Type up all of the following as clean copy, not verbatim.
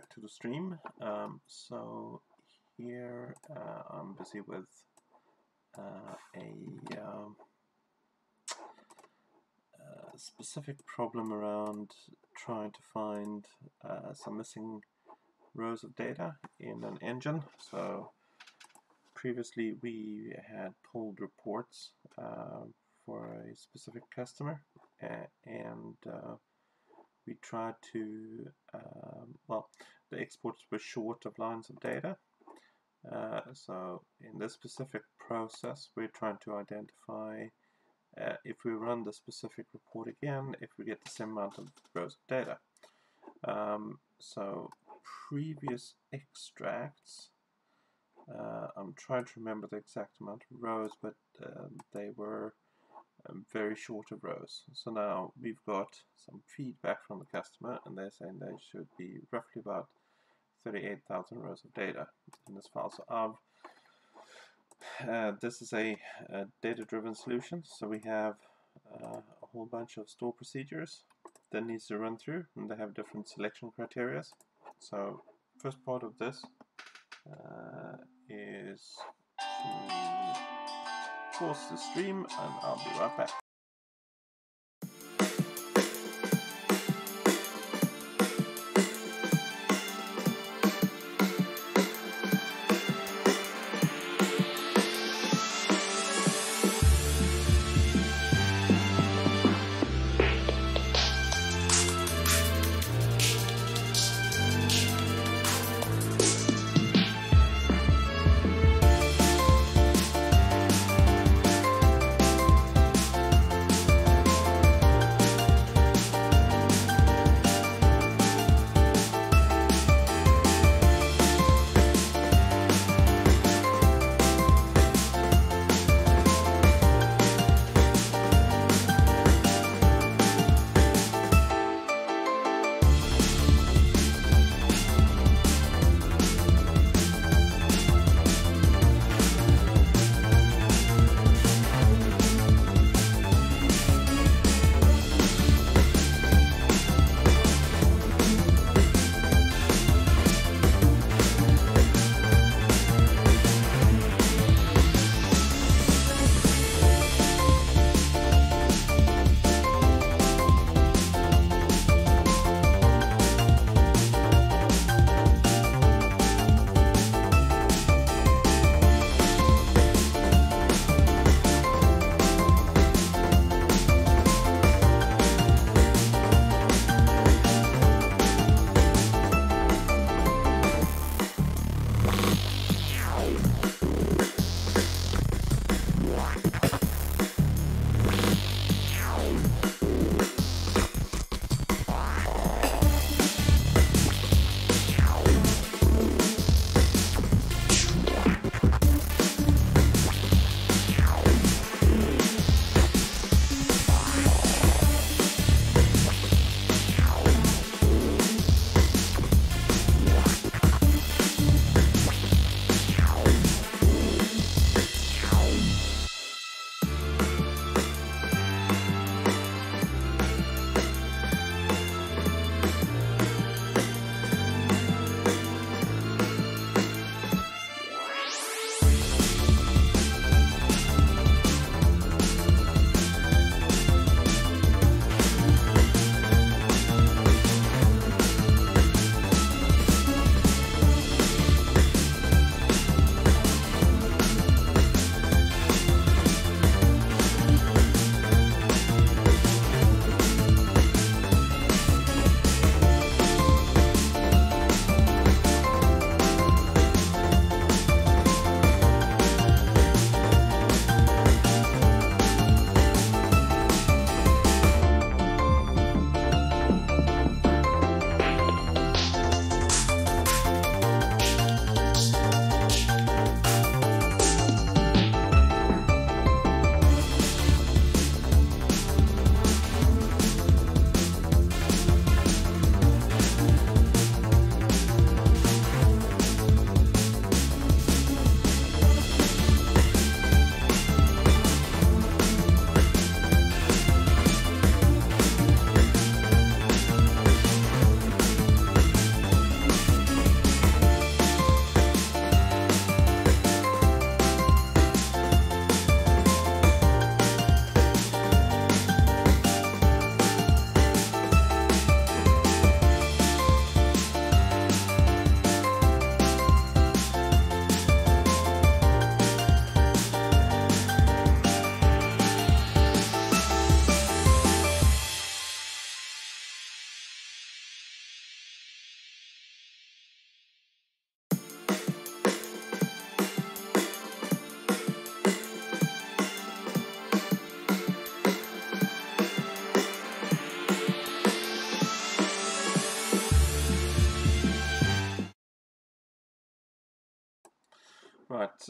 back to the stream. So here I'm busy with a specific problem around trying to find some missing rows of data in an engine. So previously we had pulled reports for a specific customer, and we tried to, well, the exports were short of lines of data. So in this specific process, we're trying to identify if we run the specific report again, if we get the same amount of rows of data. So previous extracts, I'm trying to remember the exact amount of rows, but they were very short of rows. So now we've got some feedback from the customer, and they're saying there should be roughly about 38,000 rows of data in this file. So this is a data-driven solution. So we have a whole bunch of store procedures that needs to run through, and they have different selection criteria. So first part of this is to pause the stream, and I'll be right back.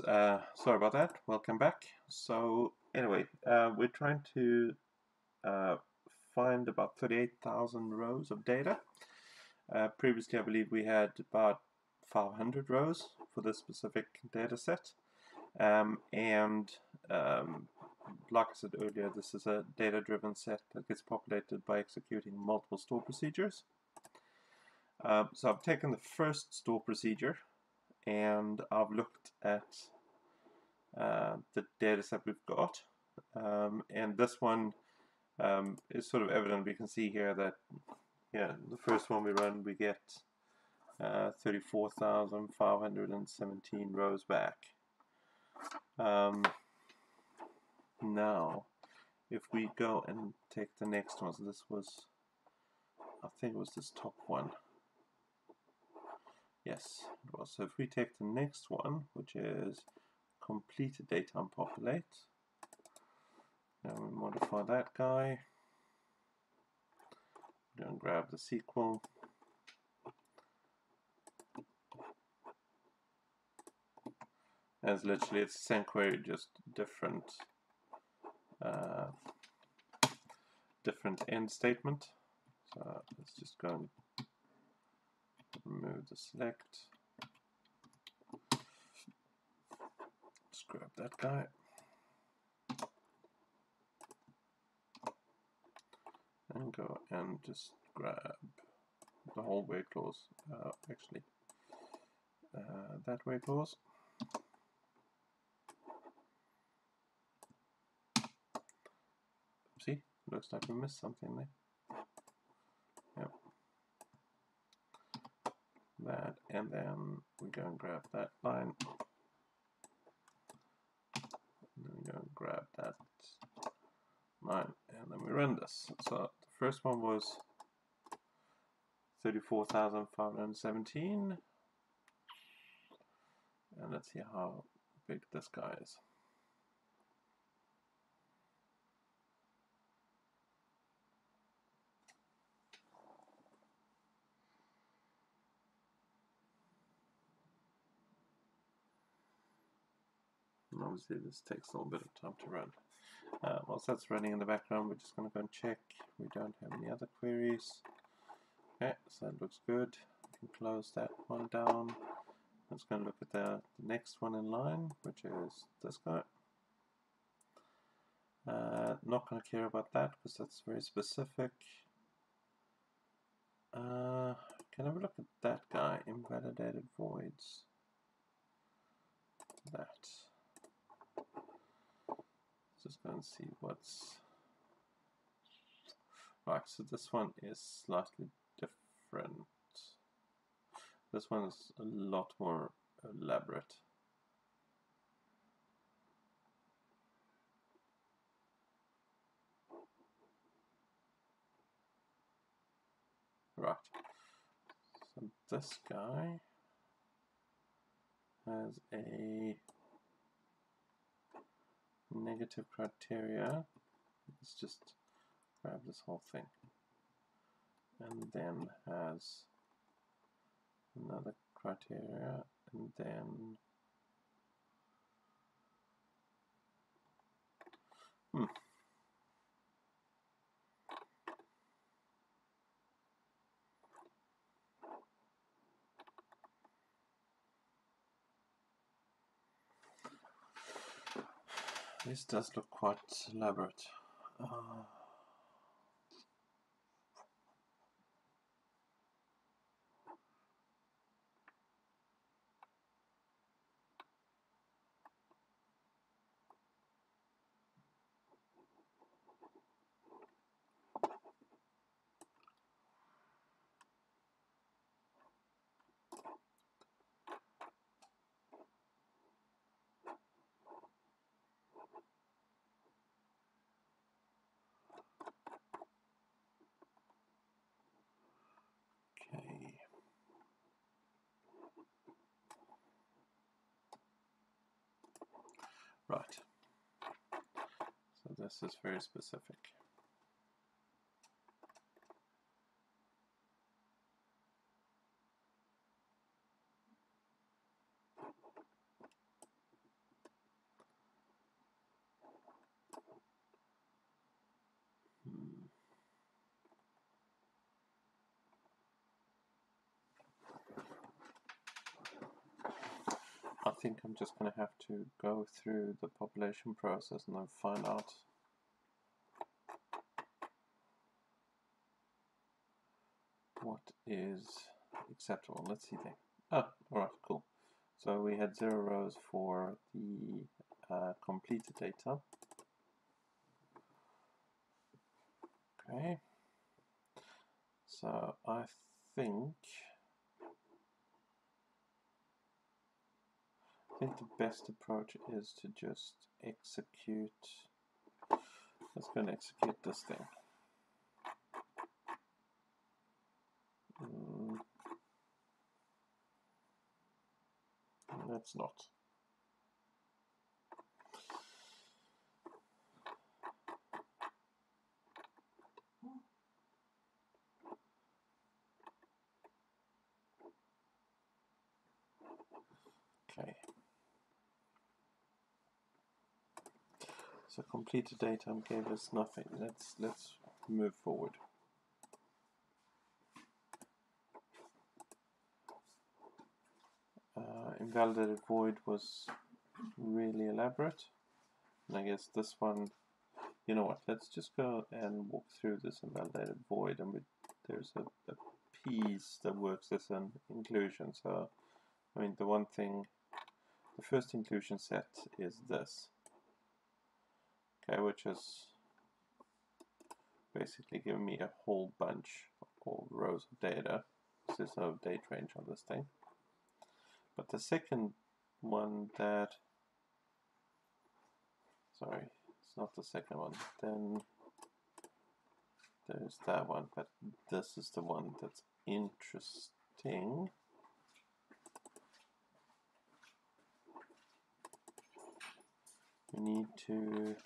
sorry about that. Welcome back. So anyway, we're trying to find about 38,000 rows of data. Previously, I believe we had about 500 rows for this specific data set. Like I said earlier, this is a data-driven set that gets populated by executing multiple store procedures. So I've taken the first store procedure and I've looked at the data set we've got. And this one is sort of evident. We can see here that the first one we run, we get 34,517 rows back. Now, if we go and take the next one, so this was, I think it was this top one. Yes, it was. So if we take the next one, which is completed data unpopulate, now we modify that guy. Go and grab the SQL. As literally it's the same query, just different different end statement. So let's just go and remove the select. Just grab that guy. And go and just grab the whole wait clause. Actually, that wait clause. See, looks like we missed something there. Yep. That, and then we go and grab that line. And then we go and grab that line, and then we run this. So the first one was 34,517. And let's see how big this guy is. And obviously this takes a little bit of time to run. Whilst that's running in the background, we're just going to go and check. We don't have any other queries. Okay, so that looks good. We can close that one down. Let's go and look at the next one in line, which is this guy. Not going to care about that because that's very specific. Can I have a look at that guy? Invalidated voids. That. Just go and see what's right. So this one is slightly different. This one is a lot more elaborate. Right. So this guy has a negative criteria. Let's just grab this whole thing. And then has another criteria, and then this does look quite elaborate. Okay. Right. So this is very specific. think I'm just going to have to go through the population process and then find out what is acceptable. Let's see then. Ah, alright, cool. So we had 0 rows for the completed data. Okay. So I think the best approach is to just execute. Let's go and execute this thing. Let's not. Okay. So completed data gave us nothing. Let's move forward. Invalidated void was really elaborate, and I guess this one, you know what, let's just go and walk through this invalidated void, and there's a piece that works as an inclusion. So I mean, the one thing, the first inclusion set is this, okay, which is basically giving me a whole bunch of rows of data. There's no date range on this thing. But the second one that, sorry, it's not the second one, then there's that one, but this is the one that's interesting. We need to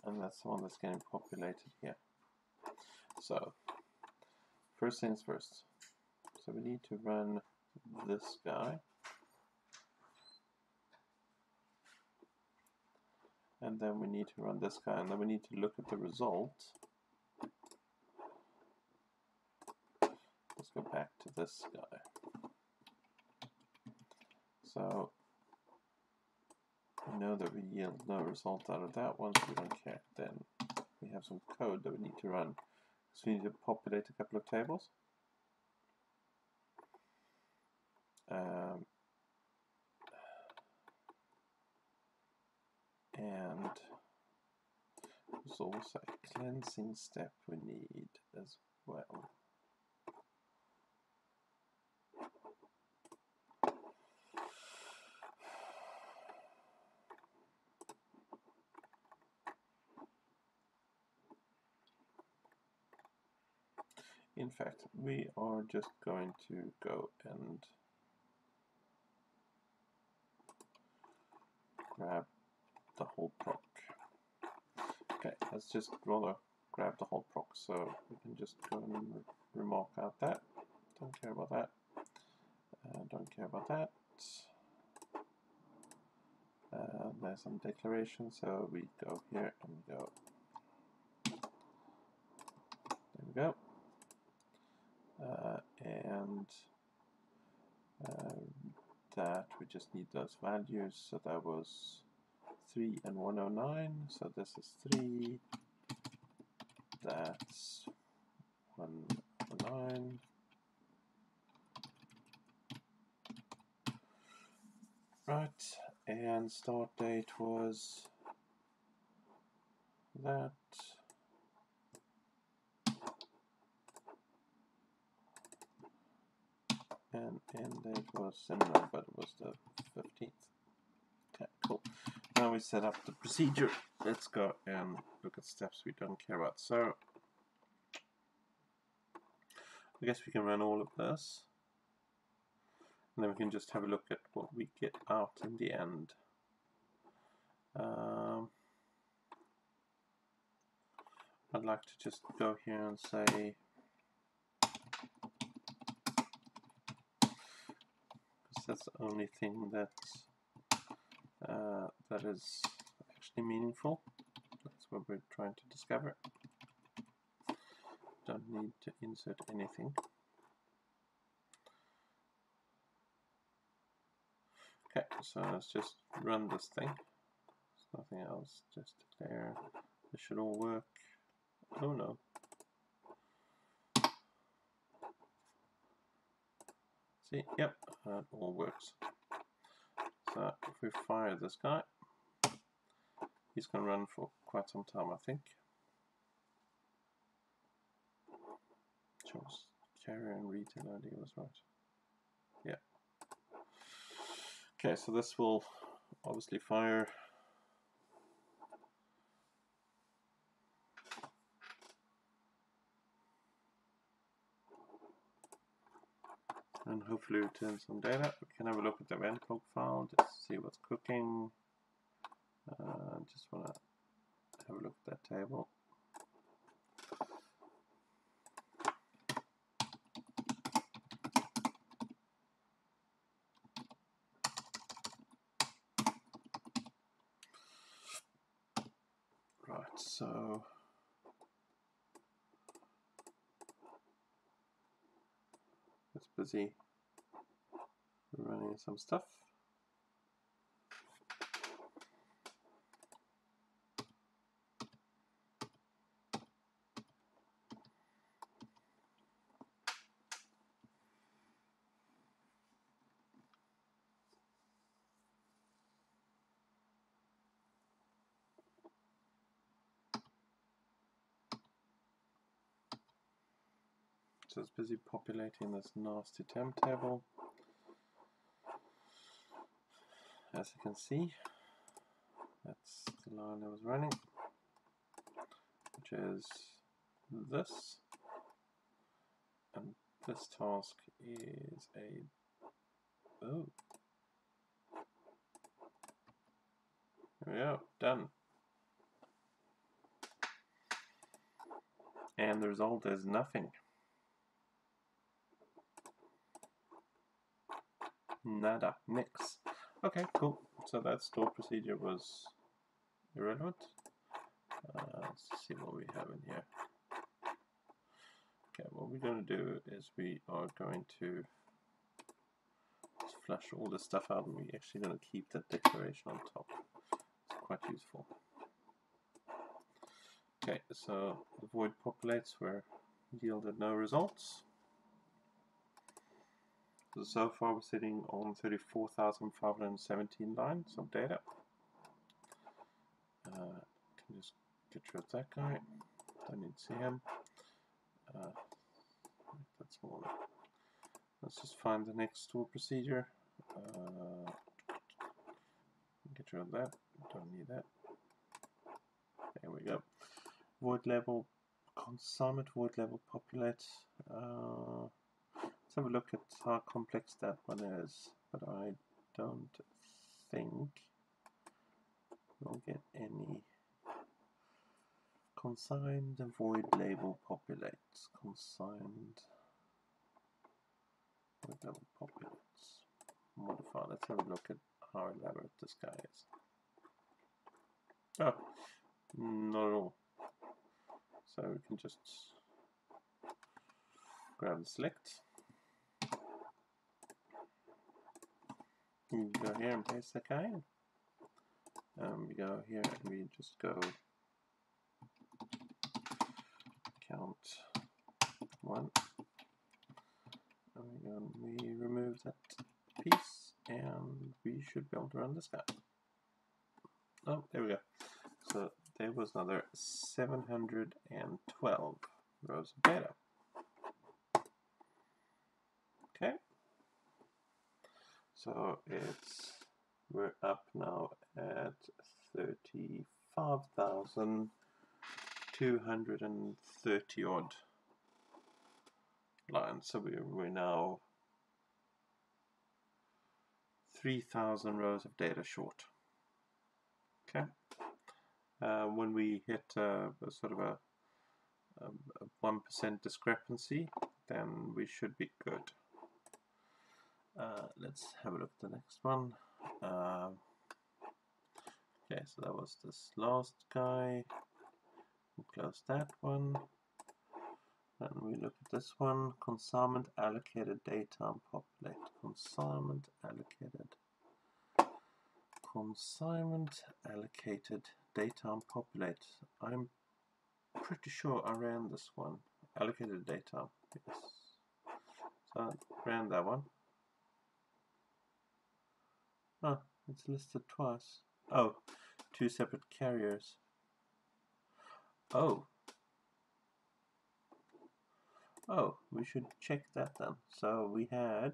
and that's the one that's getting populated here. So first things first. So we need to run this guy, and then we need to run this guy, and then we need to look at the result. Let's go back to this guy. So we know that we yield no result out of that one, so we don't care. Then we have some code that we need to run. So we need to populate a couple of tables. And there's also a cleansing step we need as well. In fact, we are just going to go and grab the whole proc. Okay, let's just rather grab the whole proc, so we can just go and remark out that. Don't care about that. Don't care about that. There's some declaration, so we go here and we go. There we go. And that we just need those values. So that was 3 and 109. So this is 3. That's 109. Right, and start date was that. And end date was similar, but it was the 15th. Okay, cool. Now we set up the procedure. Let's go and look at steps we don't care about. So I guess we can run all of this, and then we can just have a look at what we get out in the end. I'd like to just go here and say, because that's the only thing that's that is actually meaningful. That's what we're trying to discover. Don't need to insert anything. Okay, so let's just run this thing. There's nothing else, just declare. This should all work. Oh no. See, yep, it all works. So if we fire this guy, he's going to run for quite some time, I think. Choose carrier and retail ID was right. Yeah. Okay, so this will obviously fire. And hopefully return some data. We can have a look at the event log file, just to see what's cooking. Just want to have a look at that table. Right, so it's busy running some stuff. So it's busy populating this nasty temp table. As you can see, that's the line I was running, which is this, and this task is a, oh, there we go, done. And the result is nothing. Nada, nix. Okay, cool. So that store procedure was irrelevant. Let's see what we have in here. Okay, what we're going to do is we are going to just flush all this stuff out, and we're actually going to keep that declaration on top. It's quite useful. Okay, so the void populates were yielded no results. So far we're sitting on 34,517 lines of data. Can just get rid of that guy. Don't need to see him. That's more. Let's just find the next store procedure. Get rid of that. Don't need that. There we go. Void label consignment, void label populate. Let's have a look at how complex that one is, but I don't think we'll get any. Consigned void label populates. Consigned void label populates. Modify. Let's have a look at how elaborate this guy is. Oh, not at all. So we can just grab and select. You go here and paste that guy in. We go here and we just go count 1. And we remove that piece, and we should be able to run this guy. Oh, there we go. So there was another 712 rows of data. Okay. So we're up now at 35,230 odd lines. So we're now 3,000 rows of data short. Okay. When we hit a sort of a 1% discrepancy, then we should be good. Let's have a look at the next one. Okay, so that was this last guy. We'll close that one. And we look at this one. Consignment allocated daytime populate. Consignment allocated consignment allocated daytime populate. I'm pretty sure I ran this one. Allocated daytime, yes. So I ran that one. Oh, it's listed twice. Oh, two separate carriers. Oh, we should check that then. So we had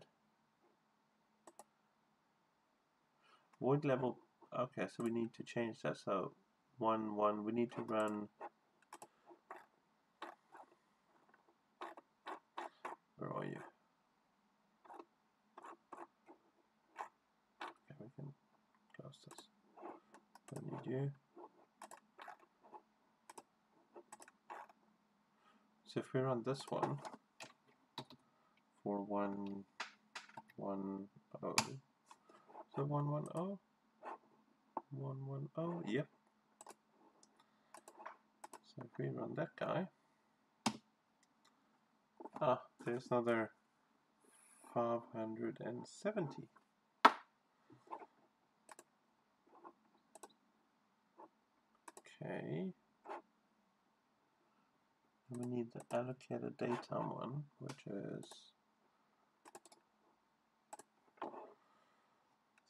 void level. Okay, so we need to change that. So 1 1. We need to run. Where are you? Okay, we can close this. Don't need you. So if we run this one for 1 1 0, so 1 1 0, 1 1 0, yep. So if we run that guy, there's another 570. Okay. And we need the allocated daytime one, which is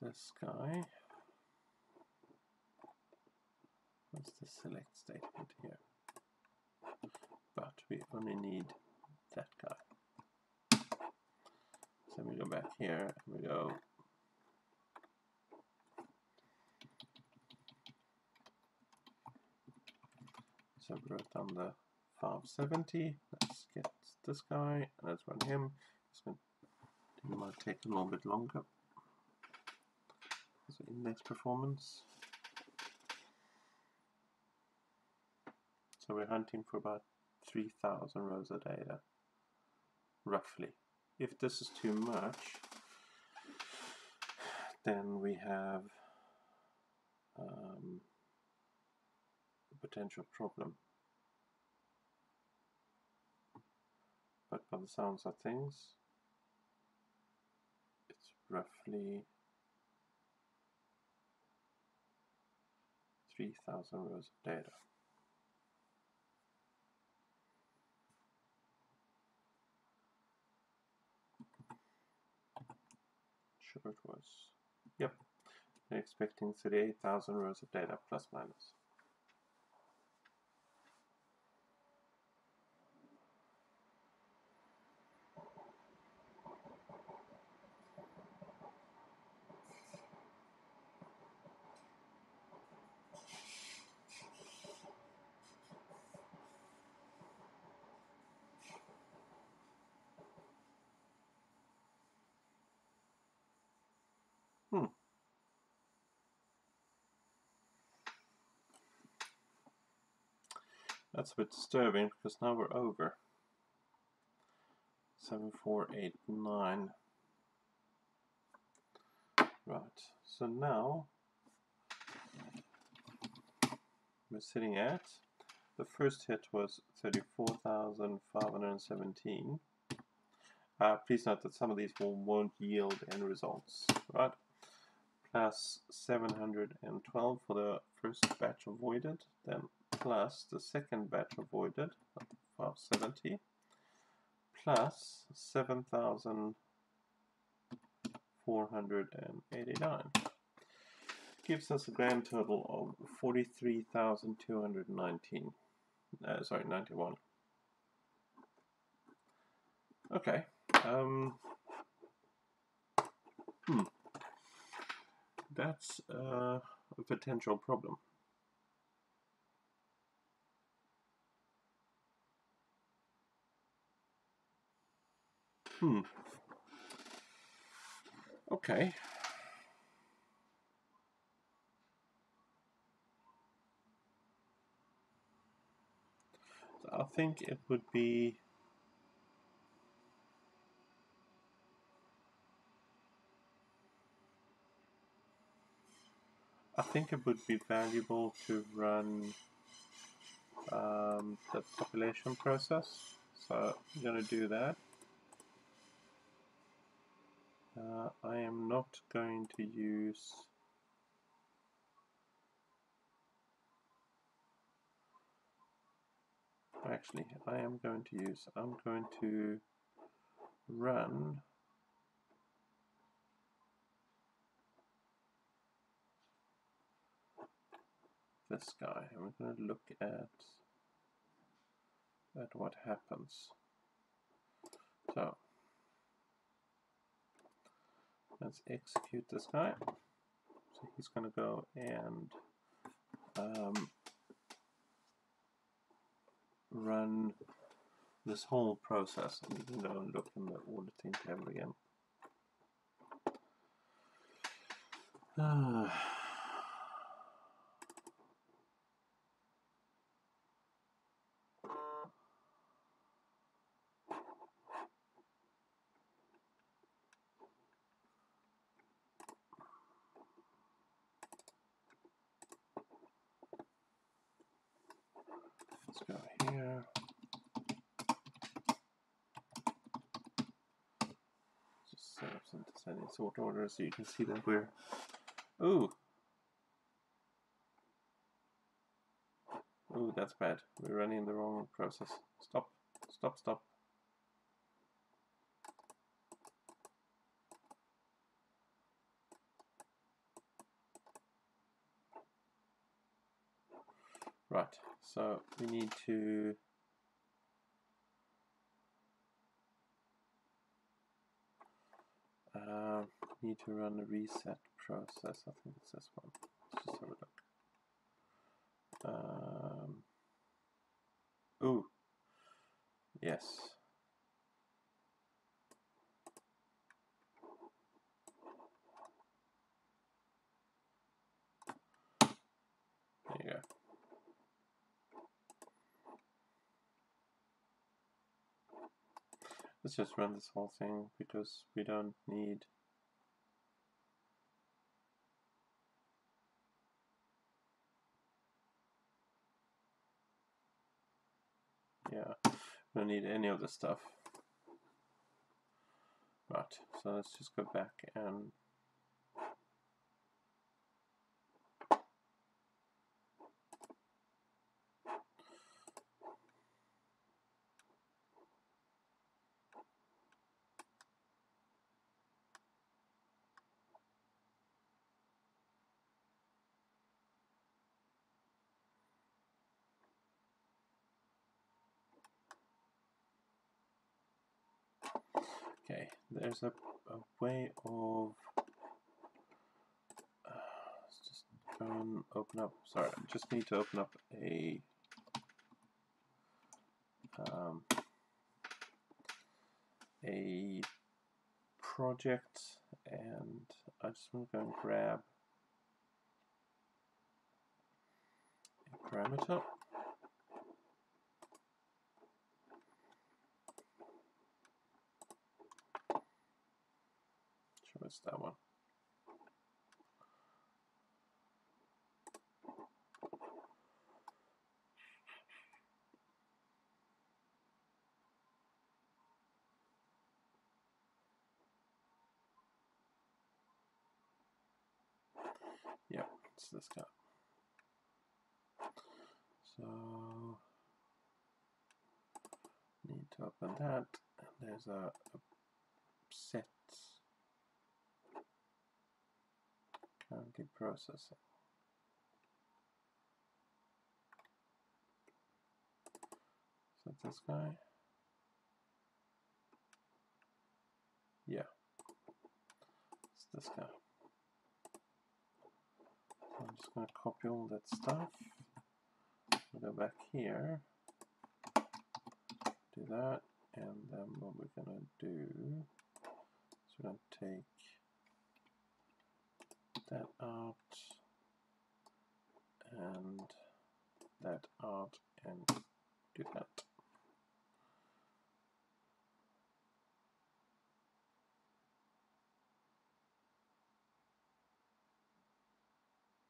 this guy. What's the select statement here? But we only need that guy. So we go back here and we go so we wrote down the 570. Let's get this guy and let's run him. It might take a little bit longer. So index performance. So we're hunting for about 3,000 rows of data, roughly. If this is too much, then we have a potential problem. But by the sounds of things, it's roughly 3,000 rows of data. Sure it was. Yep. They're expecting 38,000 rows of data plus minus. That's a bit disturbing because now we're over 7489. Right, so now we're sitting at, the first hit was 34,517. Please note that some of these won't yield end results, right? Plus 712 for the first batch avoided, then plus the second batch avoided, 570, plus 7,489. Gives us a grand total of 43,219. 91. Okay. That's a potential problem. Okay. So I think it would be valuable to run the population process. So I'm going to do that. I am not going to use actually, I'm going to run this guy, and we're going to look at what happens. So let's execute this guy. So he's going to go and run this whole process, and you can go and look in the auditing table again. Let's go here. Just set up some descending sort order so you can see that we're. Ooh, that's bad. We're running the wrong process. Stop, stop, stop. Right, so we need to run a reset process. I think it's this one. Let's just have a look. Ooh, yes. There you go. Let's just run this whole thing because we don't need. Yeah, we don't need any of this stuff. Right, so let's just go back and okay, there's a way of let's just go and open up. Sorry, I just need to open up a project, and I just want to go and grab a parameter. Sure, it's that one. Yeah, it's this guy. So need to open that, and there's a set currently processing. So this guy. Yeah, it's this guy. So I'm just going to copy all that stuff. We'll go back here, do that, and then what we're going to do is we're going to take that out and that out and do that.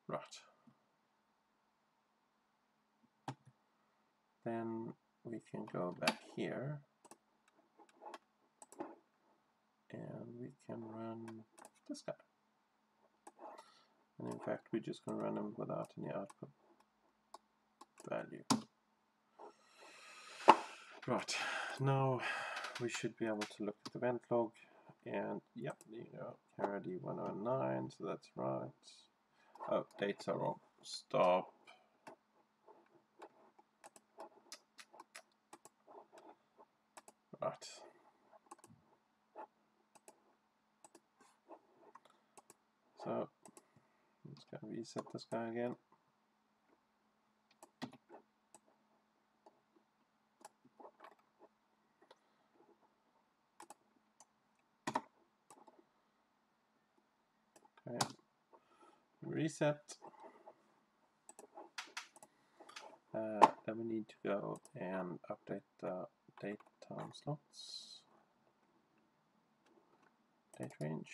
Right. Then we can go back here and we can run this guy. And in fact, we're just going to run them without any output value. Right, now we should be able to look at the event log, and yep, there you go, carrier D109, so that's right. Oh, dates are wrong. Stop. Right. So let's go reset this guy again. Okay. Reset. Then we need to go and update the date time slots. Date range.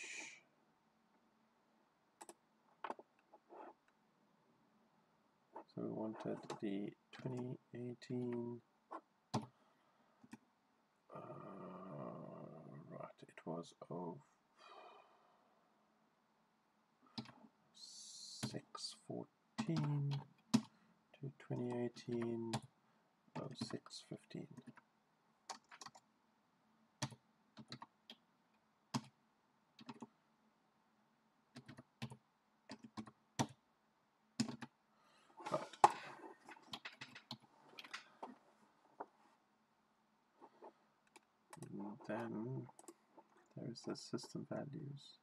So we wanted the 2018. Right, it was 0614 to 2018 0615. Then there's the system values.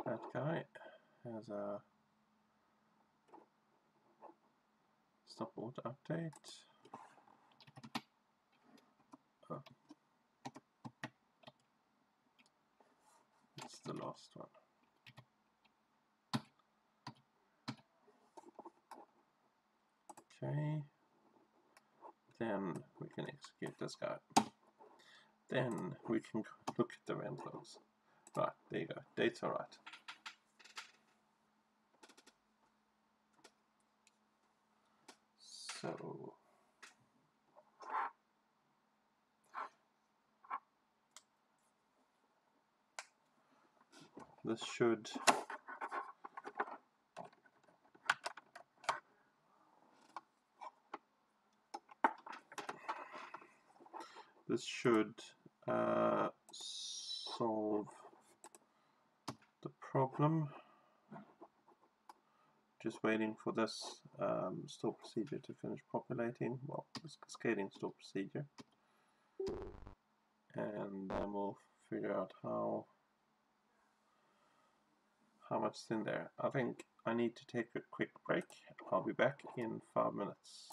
That guy has a stop auto update. Oh. It's the last one. Okay. Then we can execute this guy. Then we can look at the event logs. Right, there you go. Dates are right. So this should solve the problem. Just waiting for this store procedure to finish populating. Well, this cascading store procedure, and then we'll figure out how much is in there. I think I need to take a quick break. I'll be back in 5 minutes.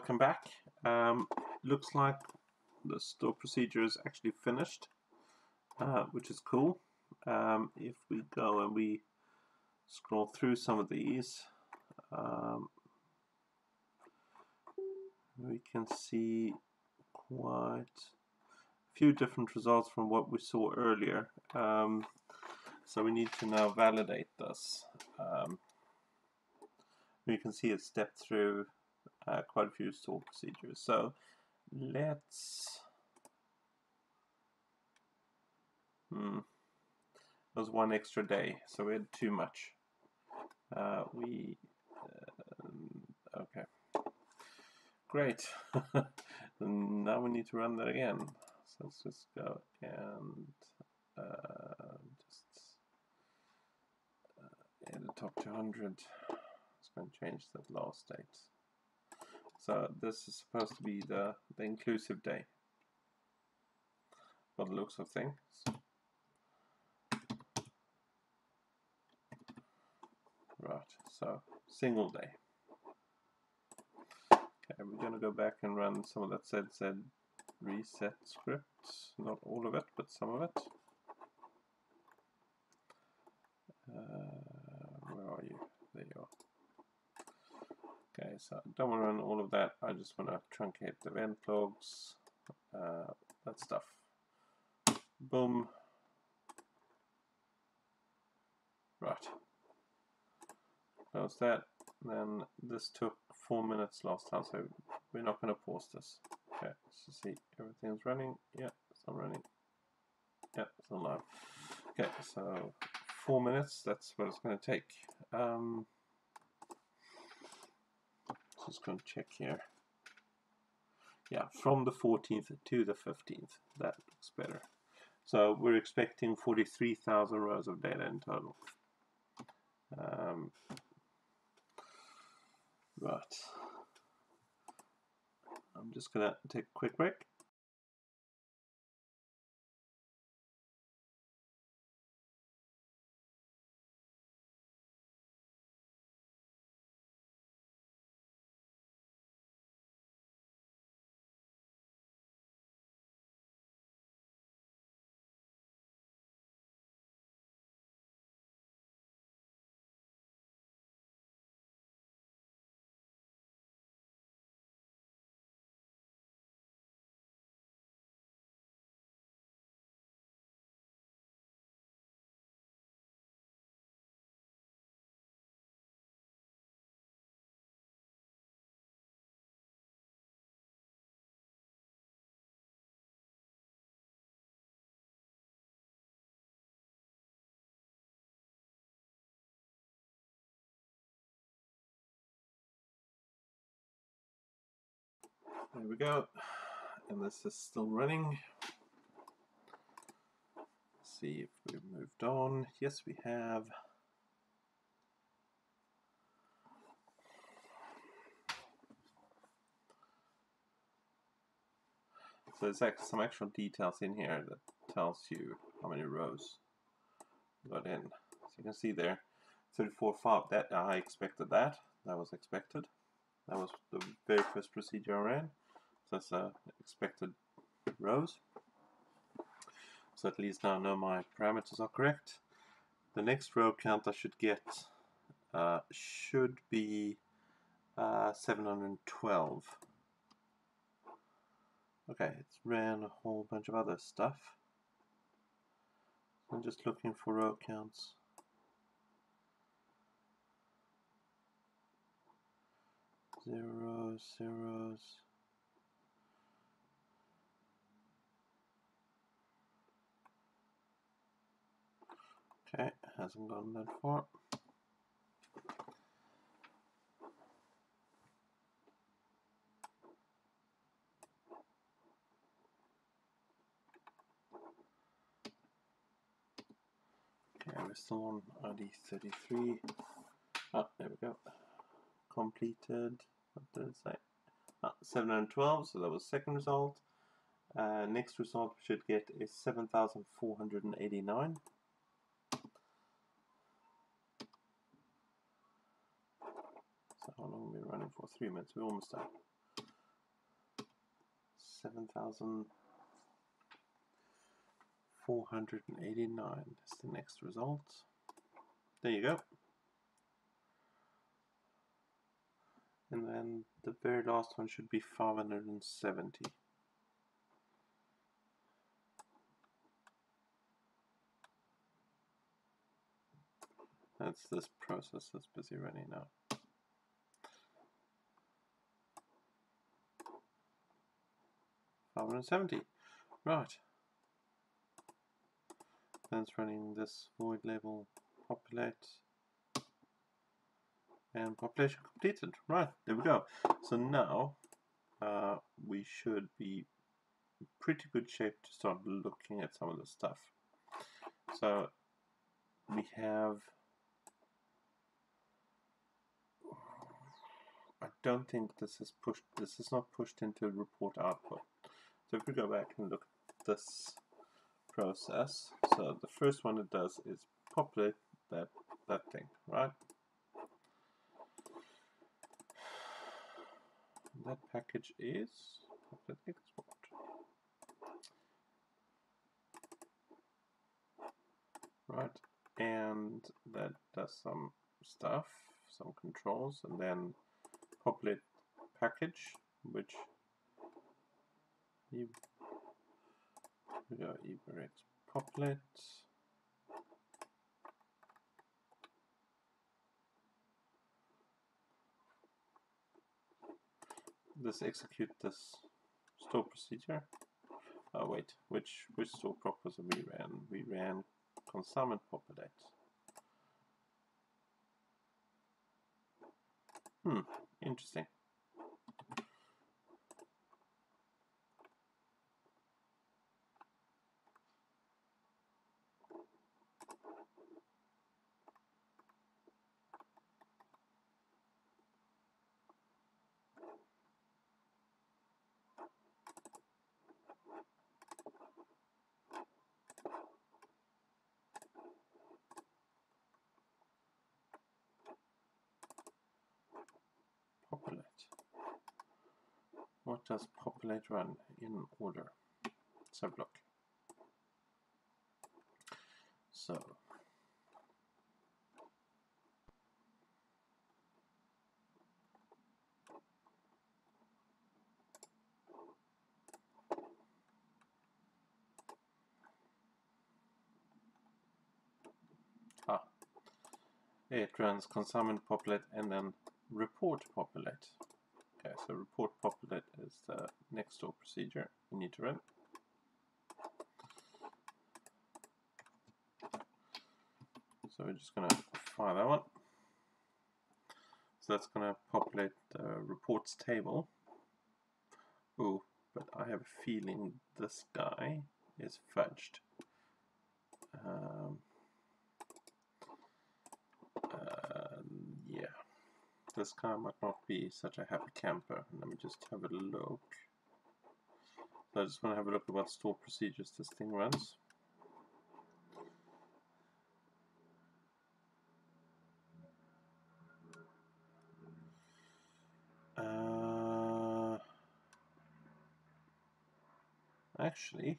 welcome back. Looks like the store procedure is actually finished, which is cool. If we go and we scroll through some of these, we can see quite a few different results from what we saw earlier. So we need to now validate this. You can see it stepped through quite a few store procedures. So let's. That was one extra day, so we had too much. Okay, great. Now we need to run that again. So let's just go and just add the top 200. It's going to change that last date. So this is supposed to be the inclusive day, by the looks of things. Right, so single day. Okay, we're going to go back and run some of that Z reset script. Not all of it, but some of it. Where are you? There you are. Okay, so I don't want to run all of that. I just want to truncate the event logs, that stuff. Boom. Right. Close that. Then this took 4 minutes last time, so we're not going to pause this. Okay, let's just see. Everything's running. Yeah, it's not running. Yeah, it's not live. Okay, so 4 minutes. That's what it's going to take. Just going to check here. Yeah, from the 14th to the 15th. That looks better. So we're expecting 43,000 rows of data in total. Right. I'm just going to take a quick break. There we go. And this is still running. Let's see if we've moved on. Yes, we have. So there's actually some actual details in here that tells you how many rows got in. So you can see there, 34.5. That I expected that. That was expected. That was the very first procedure I ran. So that's expected rows. So at least now I know my parameters are correct. The next row count I should get should be 712. Okay, it's ran a whole bunch of other stuff. I'm just looking for row counts. Zeros, zeros. Okay, hasn't gone that far. Okay, we're still on ID 33. Ah, there we go. Completed. What did it say? 712, so that was second result. Next result we should get is 7,489. So how long are we running for? 3 minutes. We're almost done. 7,489 is the next result. There you go. And then the very last one should be 570. That's this process that's busy running now. $570. Right. Then it's running this void label populate and population completed. Right, there we go. So now we should be in pretty good shape to start looking at some of this stuff. So we have, I don't think this is pushed, this is not pushed into report output. So if we go back and look at this process, so the first one it does is populate that thing, right? That package is populate export. Right, and that does some stuff, some controls, and then populate package, which we go eberx populate. This execute this store procedure. Oh wait, which store prop was it we ran? We ran consummate populate. Interesting. Populate. What does populate run in order? Let's have a look. So it runs consummate populate and then report populate. Okay, so report populate is the next store procedure you need to run. So we're just going to fire that one. So that's going to populate the reports table. Ooh, but I have a feeling this guy is fudged. Yeah, this guy might not be such a happy camper. Let me just have a look. So I just want to have a look at what store procedures this thing runs. Actually,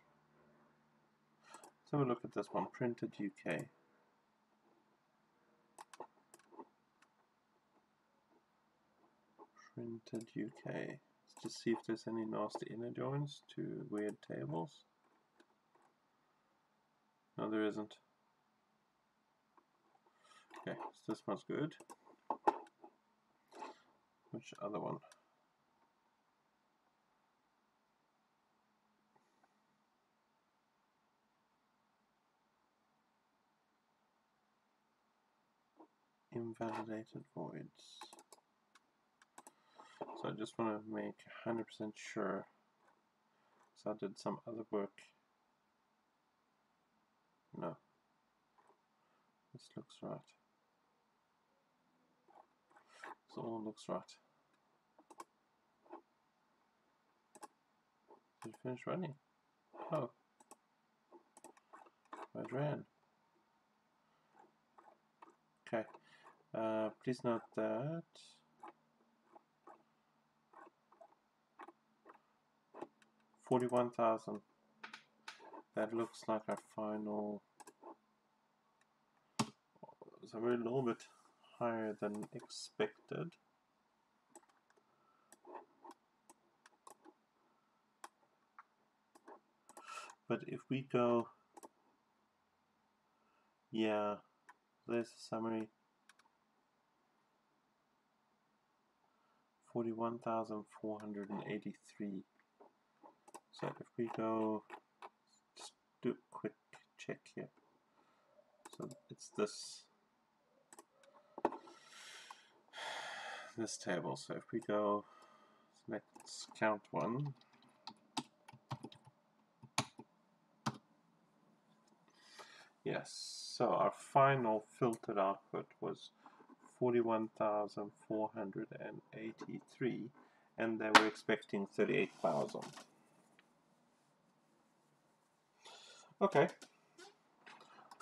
let's have a look at this one, printed UK. Printed UK. Let's just see if there's any nasty inner joins to weird tables. No, there isn't. Okay, so this one's good. Which other one? Invalidated voids. So I just want to make 100% sure. So I did some other work. No. This looks right. This all looks right. Did it finish running? Oh. It ran. Okay. Please note that 41,000. That looks like our final. So we're a little bit higher than expected. But if we go, yeah, there's a summary. 41,483. So if we go, just do a quick check here. So it's this table. So if we go, let's count one. Yes, so our final filtered output was 41,483, and they were expecting 38,000. Okay,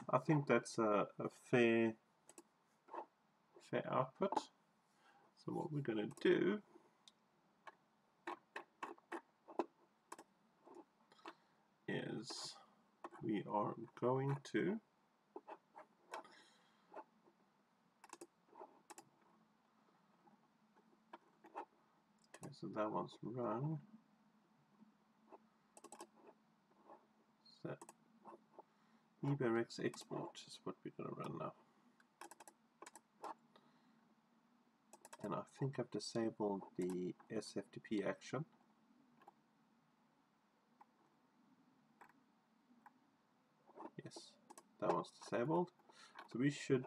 I think that's a fair output. So what we're going to do is we are going to so that one's run. So eBayRex export is what we're going to run now. And I think I've disabled the SFTP action. Yes, that one's disabled. So we should,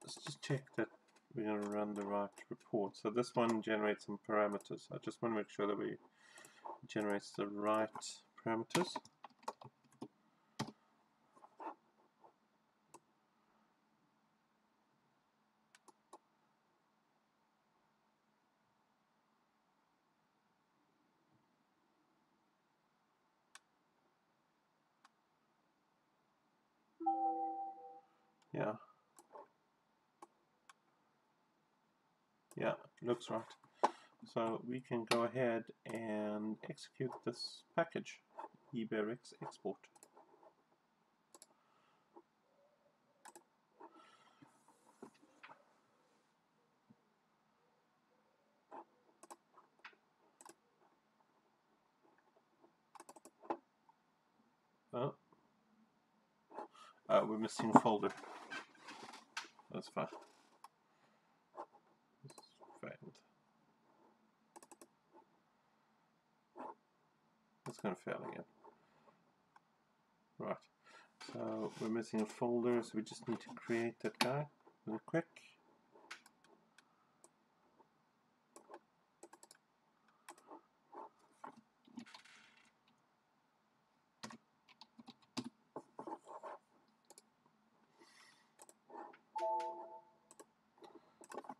let's just check that we're going to run the right report. So this one generates some parameters. I just want to make sure that we generates the right parameters. Yeah. Yeah, looks right. So we can go ahead and execute this package, eBayRex export. Oh, we're missing a folder. That's fine. It's failed. It's going to fail again. Right. So we're missing a folder, so we just need to create that guy really quick.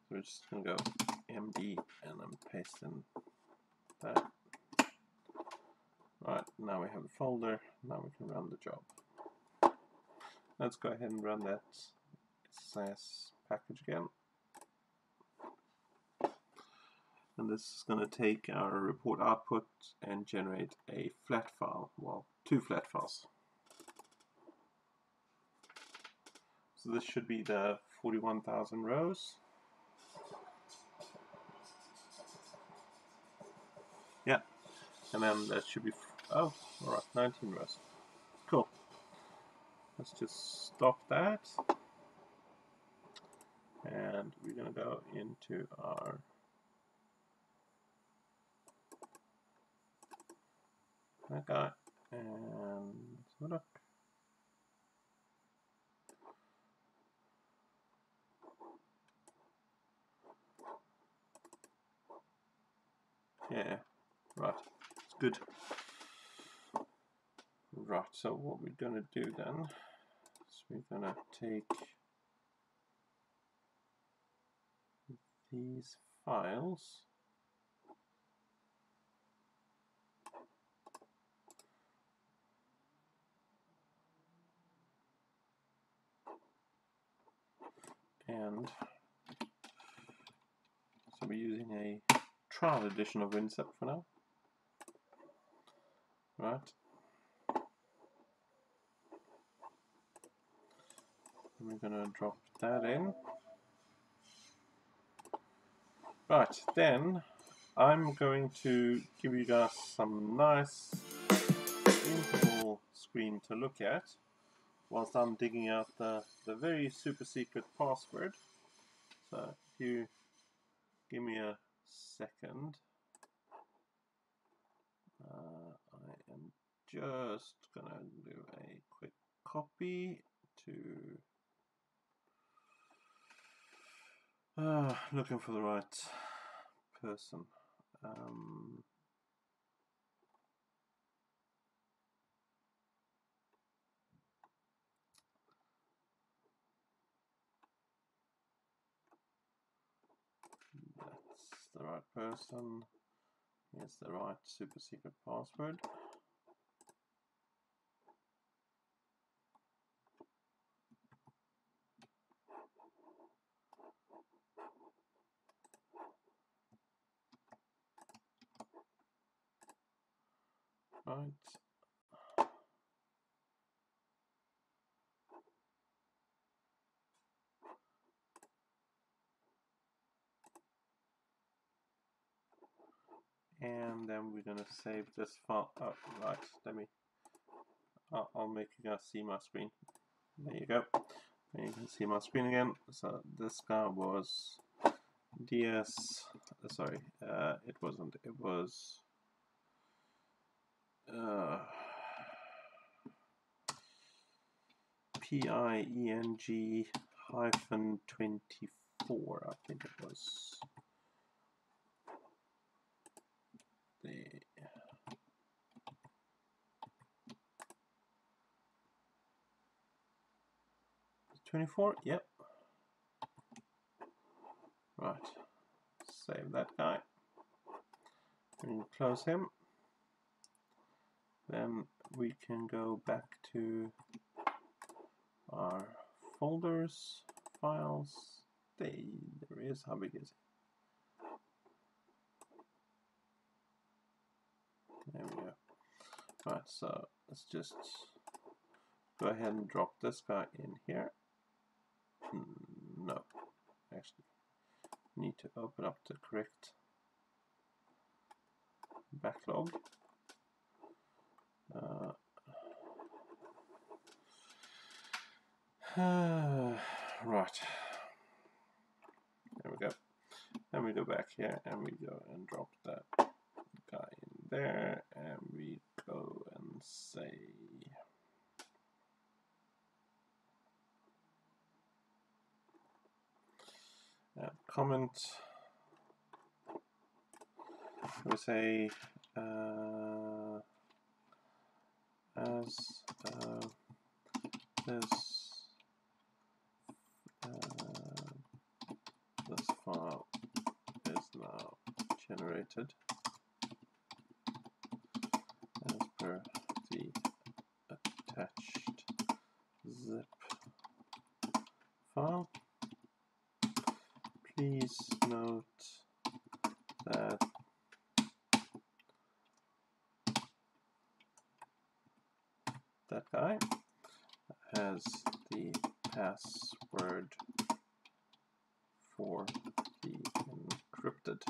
So we're just going to go MD and then paste in that. Right, now we have a folder, now we can run the job. Let's go ahead and run that SSIS package again. And this is going to take our report output and generate a flat file, well, 2 flat files. So this should be the 41,000 rows. Yeah, and then that should be, oh, alright, 19 rows. Cool. Let's just stop that. And we're going to go into our that guy and let's have a look. Yeah, right, it's good. Right, so what we're going to do then is we're going to take these files and so we're using a trial edition of WinZip for now. Right. We're gonna drop that in. Right, then I'm going to give you guys some nice interval screen to look at whilst I'm digging out the very super secret password. So if you give me a second, I am just gonna do a quick copy to looking for the right person. That's the right person. Here's the right super secret password. Right. And then we're gonna save this file. Oh, right. I'll make you guys see my screen. There you go. And you can see my screen again. So this guy was DS. Sorry, it wasn't. It was. PIENG-24, I think it was. The 24, yep. Right, save that guy. And close him. Then we can go back to our folders, files. There is. How big is it? There we go. Right, so let's just go ahead and drop this guy in here. No, actually, need to open up the correct backlog. Right, there we go. Then we go back here and we go and drop that guy in there, and we go and say comment. We say as this file is now generated as per the attached zip file. Please note that that guy has the password for the encrypted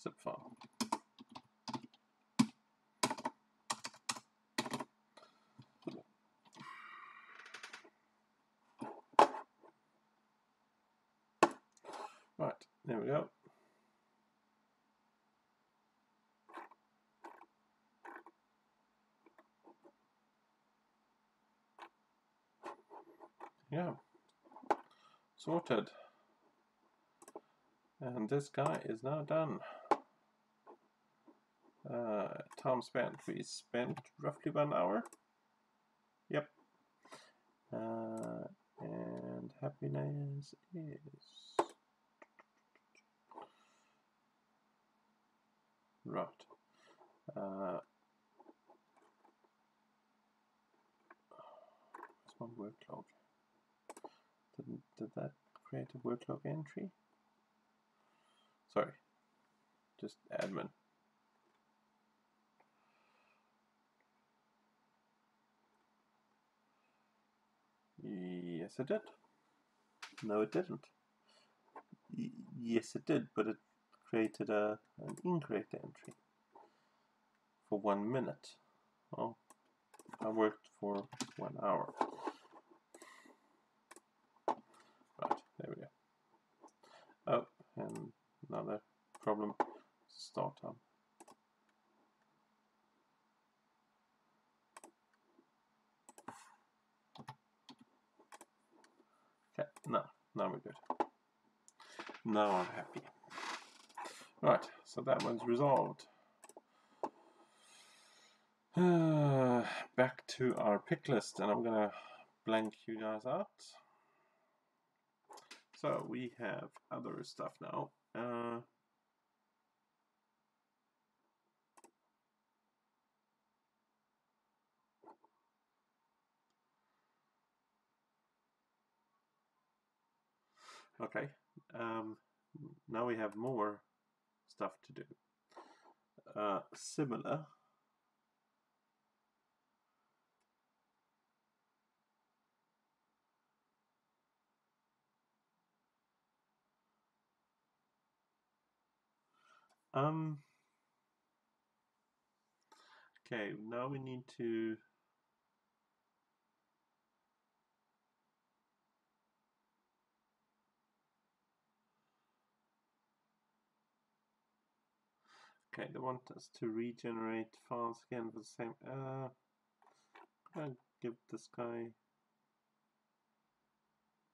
zip file. Right, there we go. Yeah, sorted. And this guy is now done. Time spent. We spent roughly 1 hour. Yep. And happiness is right. Where's my work log? Did that create a work log entry? Sorry, just admin. Yes, it did. No, it didn't. Yes, it did, but it created an incorrect entry for 1 minute. Well, I worked for 1 hour. Right, there we go. Oh, and another problem. Start time. Okay, now we're good. Now I'm happy. Right, so that one's resolved. Back to our pick list, and I'm gonna blank you guys out. So we have other stuff now. Okay, now we have more stuff to do. Similar. Okay, now we need to okay, they want us to regenerate files again for the same I'm gonna give this guy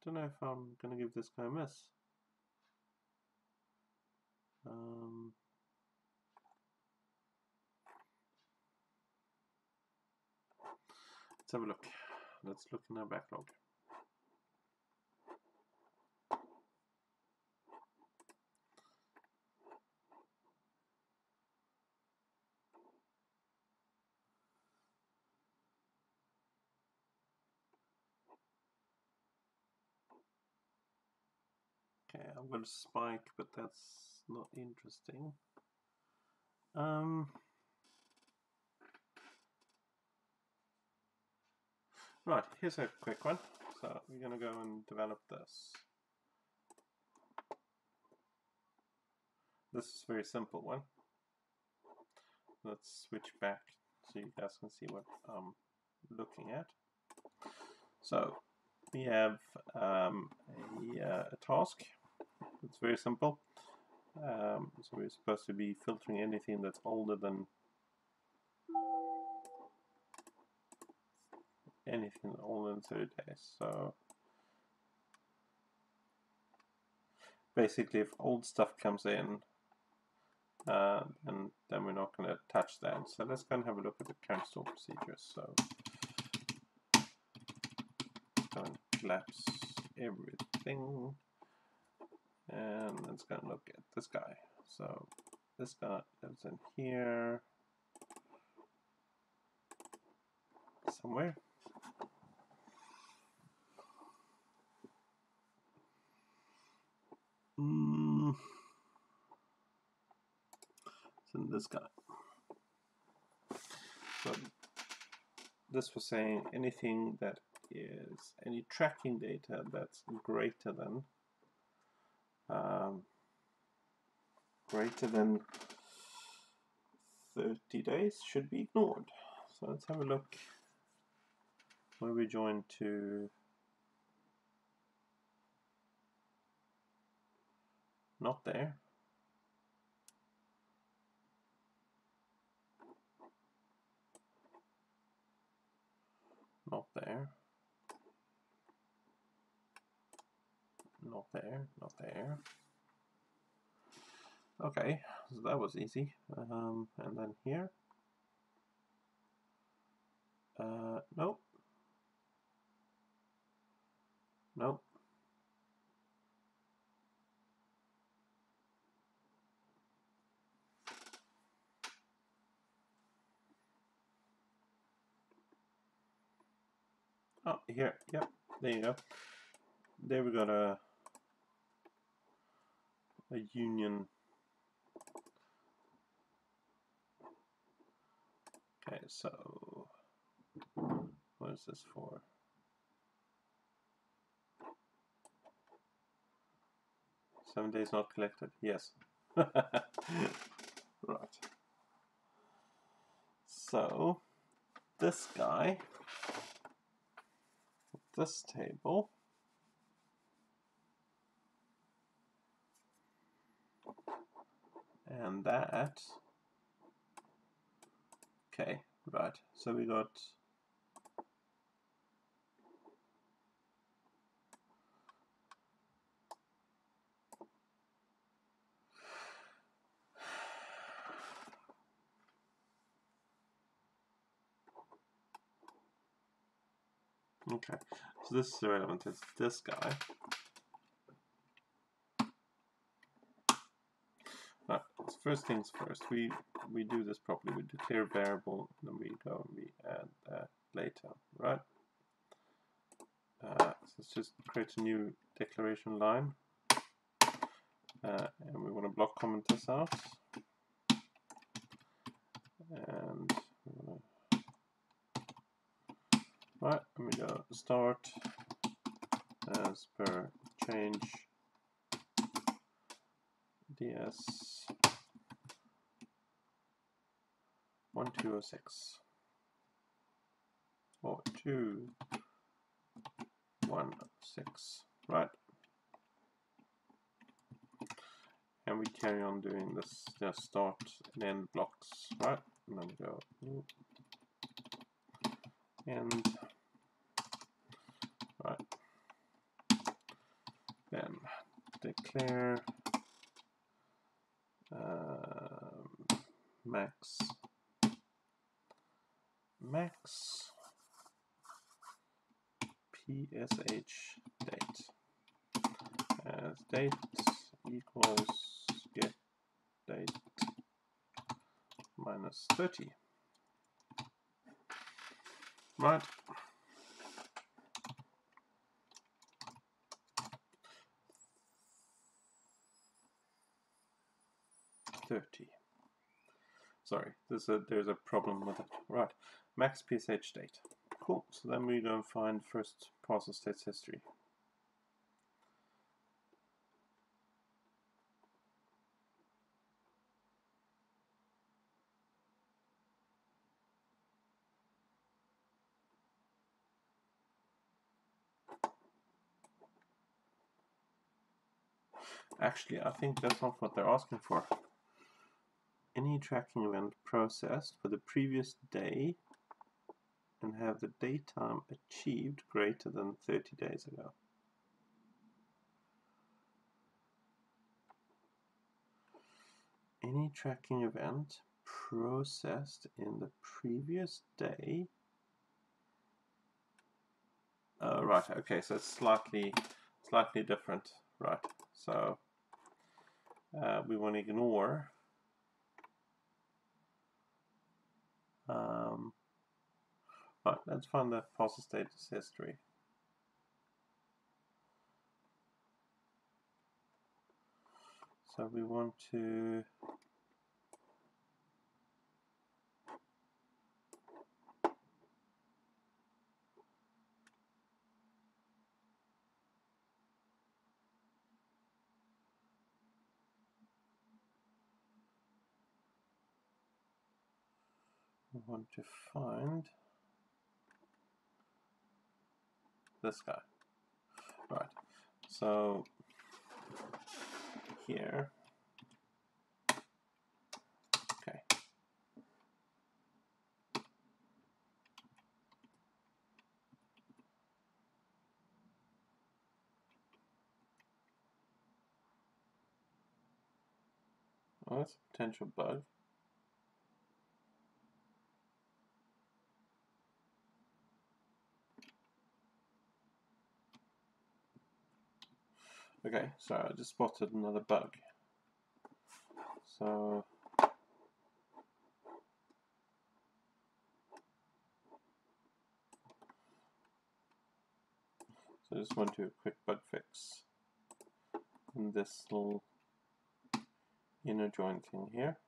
don't know if I'm gonna give this guy a miss. Let's have a look. Let's look in our backlog. Okay, I'm going to spike, but that's not interesting. Right, here's a quick one. So we're going to go and develop this. This is a very simple one. Let's switch back so you guys can see what I'm looking at. So we have a task. It's very simple. So we're supposed to be filtering anything that's older than 30 days. So basically, if old stuff comes in, and then we're not going to touch that. So let's go and have a look at the current store procedures. So go and collapse everything, and let's go and look at this guy. So this guy lives in here somewhere. It's in this guy. So this was saying anything that is any tracking data that's greater than 30 days should be ignored. So let's have a look where we join to not there. Not there. Not there. Not there. Okay, so that was easy. And then here. Nope. Nope. Oh, here. Yep. There you go. There we got a union. Okay, so what is this for? 7 days not collected. Yes. Right. So this guy, this table, and that. Okay, right. So we got okay. So this is irrelevant. It's this guy. Right. So first things first. We do this properly. We declare variable, then we go and we add that later. Right. So let's just create a new declaration line, and we want to block comment this out, and right, and we go start as per change ds 1206 or 216, right? And we carry on doing this, just start and end blocks, right? And then we go end, right? Then declare max psh date as date equals get date minus 30, right? Sorry, there's a problem with it. Right, max PSH date. Cool. So then we go and find first parcel states history. Actually, I think that's not what they're asking for. Any tracking event processed for the previous day and have the date time achieved greater than 30 days ago. Any tracking event processed in the previous day. Right, okay, so it's slightly different, right? So we want to ignore right, let's find the parcel status history. So we want to find this guy. Right. So here, okay. Oh, that's a potential bug. Okay, so I just spotted another bug. So I just want to do a quick bug fix in this little inner join thing here.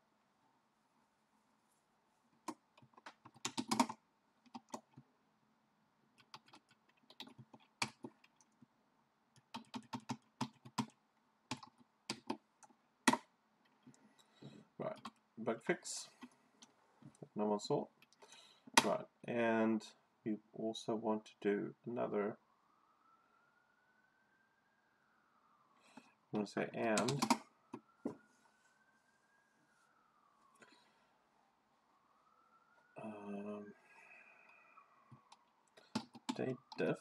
bug fix that no one saw. Right, and we also want to do another, I'm going to say and date diff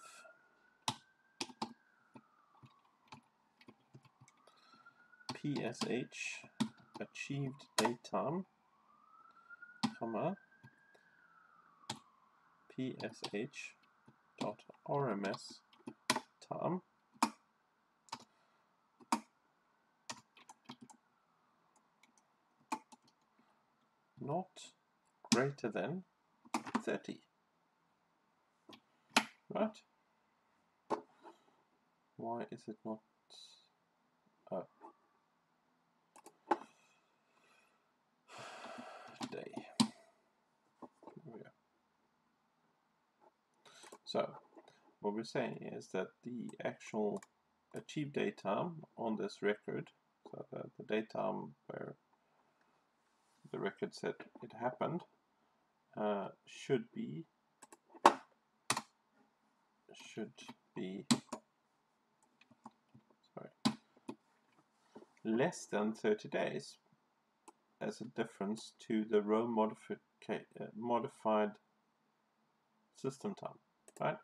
PSH achieved datetime, comma PSH dot RMS time not greater than 30. Right? Why is it not? Oh. Day. Here we go. So, what we're saying is that the actual achieved datetime on this record, so the datetime where the record said it happened, should be less than 30 days as a difference to the row modified system time, right?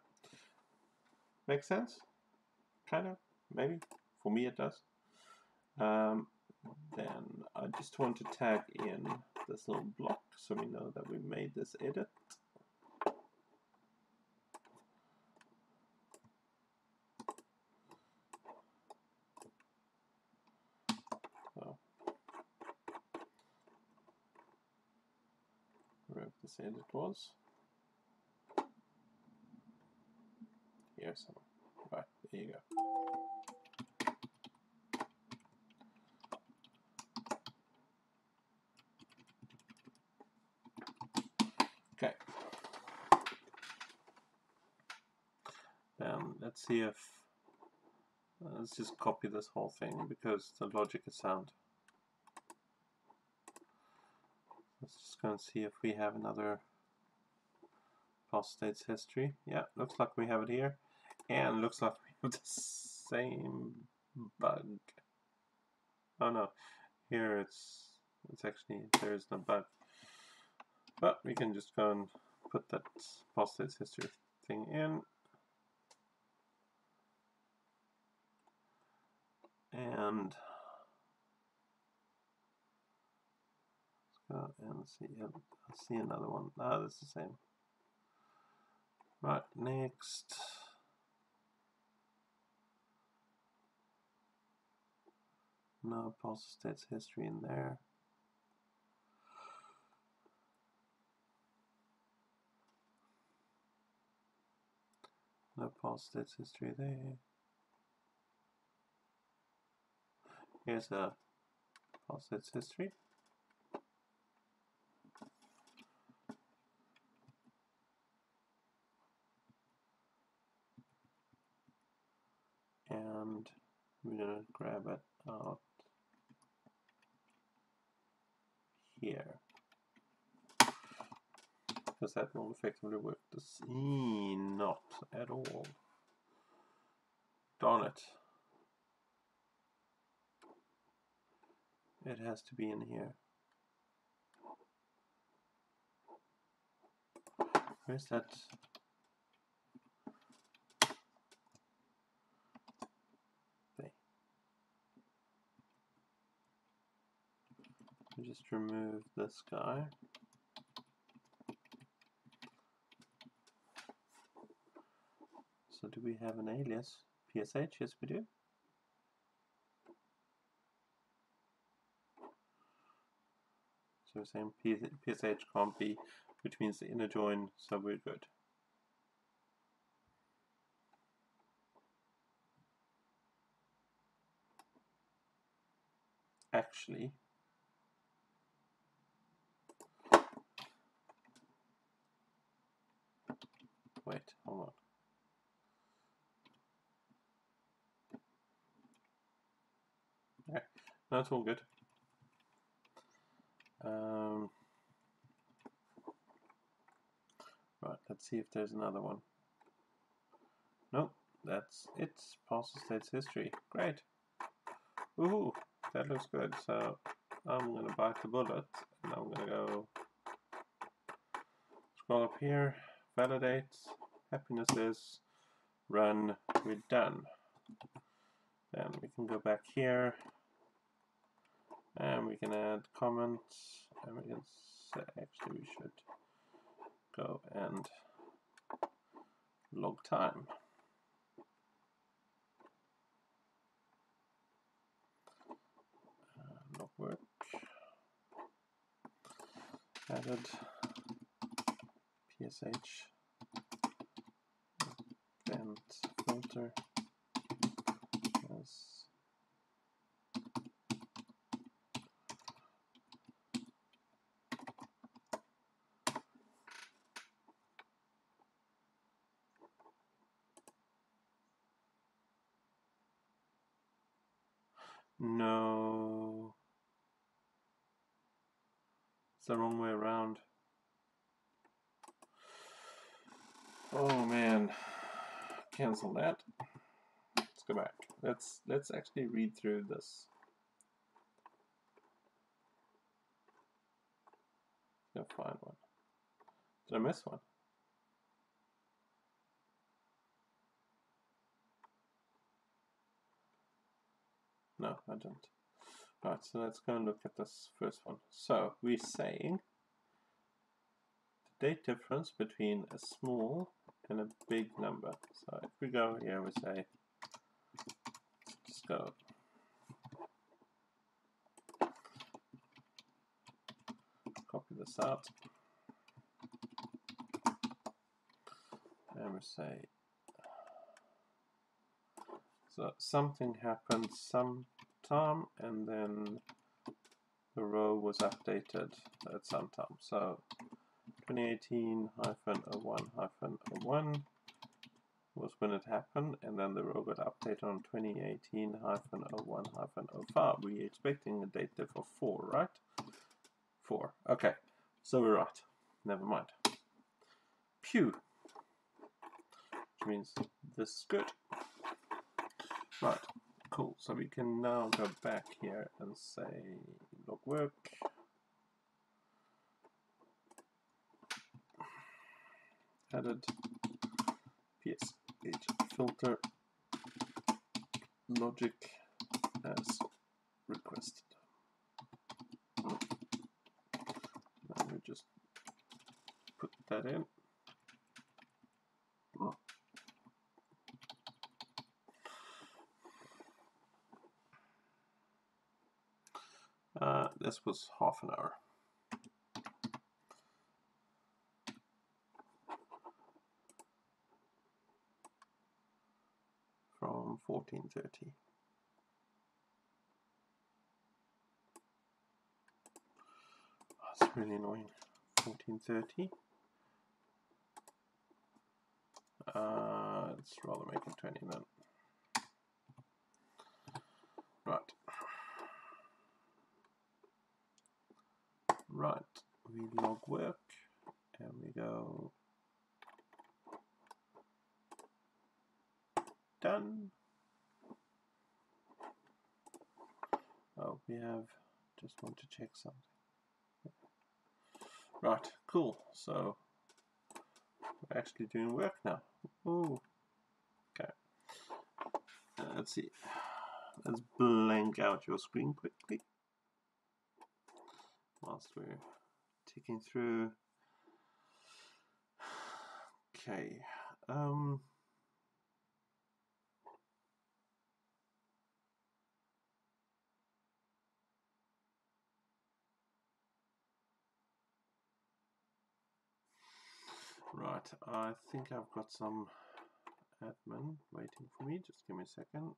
Makes sense? Kind of, maybe. For me it does. Then I just want to tag in this little block so we know that we made this edit. So, wherever this edit was. Here somewhere. Right, there you go. Okay. Let's see if let's just copy this whole thing because the logic is sound. Let's just go and see if we have another past states history. Yeah, looks like we have it here, and looks like we have the same bug. Oh no, here it's actually there is no bug, but we can just go and put that past states history thing in. And let's go and see. I'll see another one. Ah, that's the same. Right, next. No past states history in there. No past states history there. Here's a past states history. And we're going to grab it out here. Because that will effectively work. Not at all. Darn it. It has to be in here. Where's that? There. Just remove this guy. So do we have an alias? PSH? Yes, we do. So we're saying PSH can't be, which means the inner join, so we're good. Actually, wait, hold on. Okay, no, it's all good. Let's see if there's another one. Nope, that's it. Parcel states history. Great. Woohoo! That looks good. So I'm gonna bite the bullet and I'm gonna go scroll up here, validate, happiness is, run, we're done. Then we can go back here and we can add comments and we can say, actually we should go and log time. Log work. Added PSH event filter as no, it's the wrong way around. Oh man, cancel that. Let's go back. Let's actually read through this. Go find one. Did I miss one? No, I didn't. Right, so let's go and look at this first one. So we're saying the date difference between a small and a big number. So if we go here, we say, just go copy this out, and we say, so something happened sometime, and then the row was updated at some time. So 2018-01-01 was when it happened, and then the row got updated on 2018-01-05. We're expecting a date diff of 4, right? 4. Okay, so we're right. Never mind. Pew. Which means this is good. Right, cool. So we can now go back here and say log work. Added PSH filter logic as requested. Now we just put that in. This was half an hour. From 14:30. Oh, that's really annoying. 14:30. Let's rather make it 20 then. Right. Right. We log work and we go done. Oh, we have, just want to check something. Right, cool. So we're actually doing work now. Ooh. Okay. Let's see. Let's blank out your screen quickly whilst we're ticking through. Okay. Right, I think I've got some admin waiting for me. Just give me a second.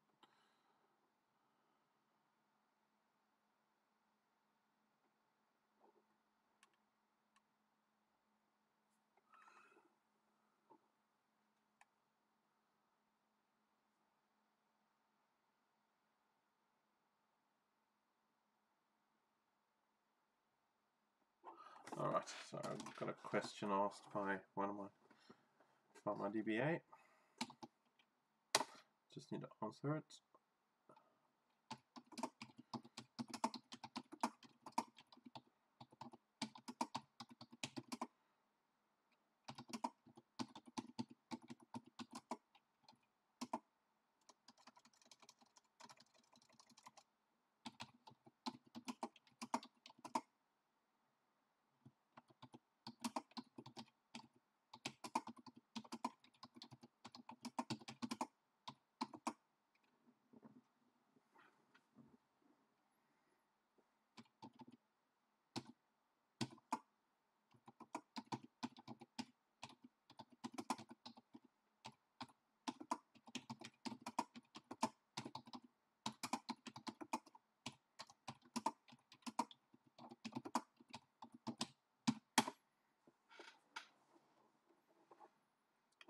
Alright, so I've got a question asked by one of my from my DBA. Just need to answer it.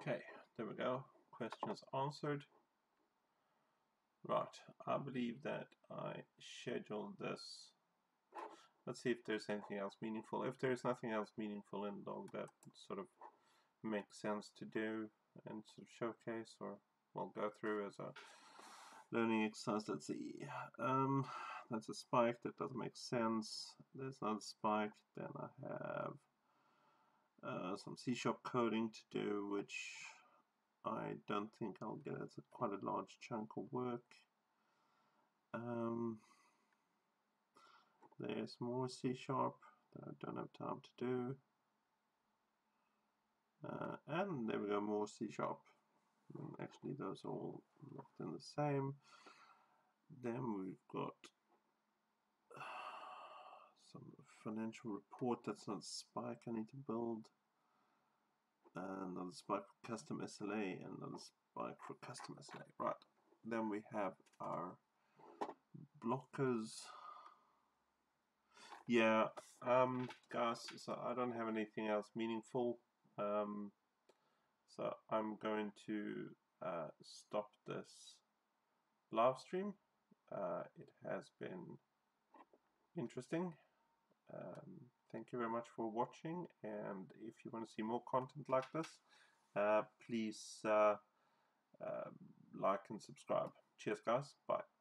Okay, there we go. Question is answered. Right, I believe that I scheduled this. Let's see if there's anything else meaningful. If there's nothing else meaningful in log that sort of makes sense to do and sort of showcase, or we'll go through as a learning exercise. Let's see. That's a spike. That doesn't make sense. There's another spike. Then I have some C# coding to do, which I don't think I'll get. It's quite a large chunk of work. There's more C# that I don't have time to do. And there we go, more C#. Actually, those are all locked in the same. Then we've got some financial report. That's not spike I need to build. Another spike for custom SLA, and another spike for custom SLA. Right. Then we have our blockers. Yeah, guys, so I don't have anything else meaningful. So I'm going to stop this live stream. It has been interesting. Thank you very much for watching, and if you want to see more content like this, please like and subscribe. Cheers, guys. Bye.